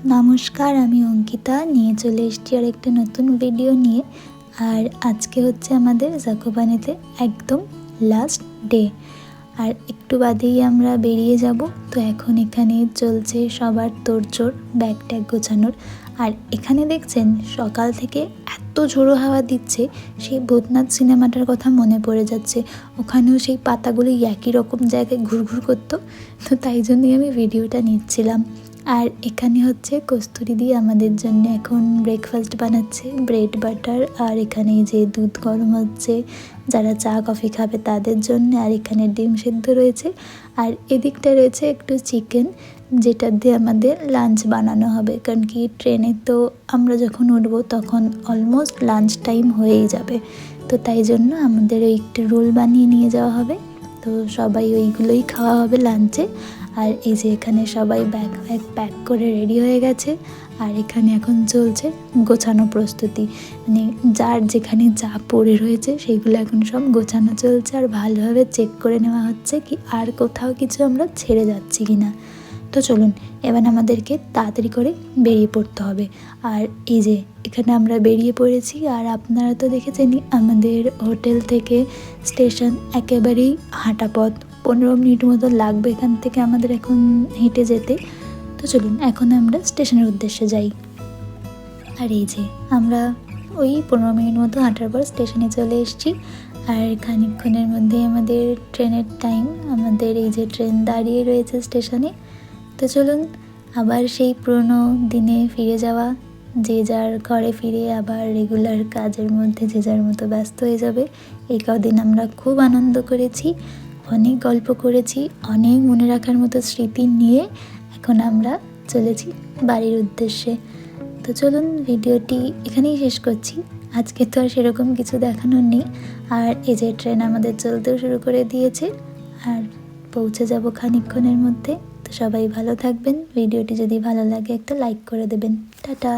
নমস্কার, আমি অঙ্কিতা নিয়ে চলে এসেছি আর একটা নতুন ভিডিও নিয়ে। আর আজকে হচ্ছে আমাদের জাকোপানিতে একদম লাস্ট ডে, আর একটু বাদেই আমরা বেরিয়ে যাব। তো এখন এখানে চলছে সবার তোড়জোড় ব্যাগ ট্যাগ গোছানোর। আর এখানে দেখছেন সকাল থেকে এত ঝোড়ো হাওয়া দিচ্ছে, সেই ভূতনাথ সিনেমাটার কথা মনে পড়ে যাচ্ছে। ওখানেও সেই পাতাগুলো একই রকম জায়গায় ঘুরঘুর করতো, তো তাই জন্যই আমি ভিডিওটা নিচ্ছিলাম। আর এখানে হচ্ছে কস্তুরি দিয়ে আমাদের জন্য এখন ব্রেকফাস্ট বানাচ্ছে, ব্রেড বাটার। আর এখানে যে দুধ গরম হচ্ছে যারা চা কফি খাবে তাদের জন্য। আর এখানে ডিম সেদ্ধ রয়েছে, আর এদিকটা রয়েছে একটু চিকেন, যেটা দিয়ে আমাদের লাঞ্চ বানানো হবে। কারণ কি ট্রেনে তো আমরা যখন উঠবো তখন অলমোস্ট লাঞ্চ টাইম হয়েই যাবে, তো তাই জন্য আমাদের ওই একটু রোল বানিয়ে নিয়ে যাওয়া হবে। তো সবাই ওইগুলোই খাওয়া হবে লাঞ্চে। আর এই যে এখানে সবাই ব্যাগ প্যাক করে রেডি হয়ে গেছে। আর এখানে এখন চলছে গোছানো প্রস্তুতি, মানে যার যেখানে যা পড়ে রয়েছে সেইগুলো এখন সব গোছানো চলছে। আর ভালোভাবে চেক করে নেওয়া হচ্ছে কি আর কোথাও কিছু আমরা ছেড়ে যাচ্ছি কি না। তো চলুন এবার আমাদেরকে তাড়াতাড়ি করে বেরিয়ে পড়তে হবে। আর এই যে এখানে আমরা বেরিয়ে পড়েছি। আর আপনারা তো দেখেছেনই আমাদের হোটেল থেকে স্টেশন একেবারেই হাঁটা পথ, 15 মিনিট মতো লাগবে এখান থেকে আমাদের এখন হেঁটে যেতে। তো চলুন এখন আমরা স্টেশনের উদ্দেশ্যে যাই। আর এই যে আমরা ওই 15 মিনিট মতো হাঁটার পর স্টেশনে চলে এসেছি। আর খানিকক্ষণের মধ্যে আমাদের ট্রেনের টাইম, আমাদের এই যে ট্রেন দাঁড়িয়ে রয়েছে স্টেশনে। তো চলুন আবার সেই পুরনো দিনে ফিরে যাওয়া, যে যার ঘরে ফিরে আবার রেগুলার কাজের মধ্যে যে যার মতো ব্যস্ত হয়ে যাবে। এই কদিন আমরা খুব আনন্দ করেছি, অনেক গল্প করেছি, অনেক মনে রাখার মতো স্মৃতি নিয়ে এখন আমরা চলেছি বাড়ির উদ্দেশ্যে। তো চলুন ভিডিওটি এখানেই শেষ করছি। আজকে তো আর সেরকম কিছু দেখানোর নেই। আর এই যে ট্রেন আমাদের চলতেও শুরু করে দিয়েছে, আর পৌঁছে যাব খানিকক্ষণের মধ্যে। তো সবাই ভালো থাকবেন, ভিডিওটি যদি ভালো লাগে একটা লাইক করে দেবেন। টাটা।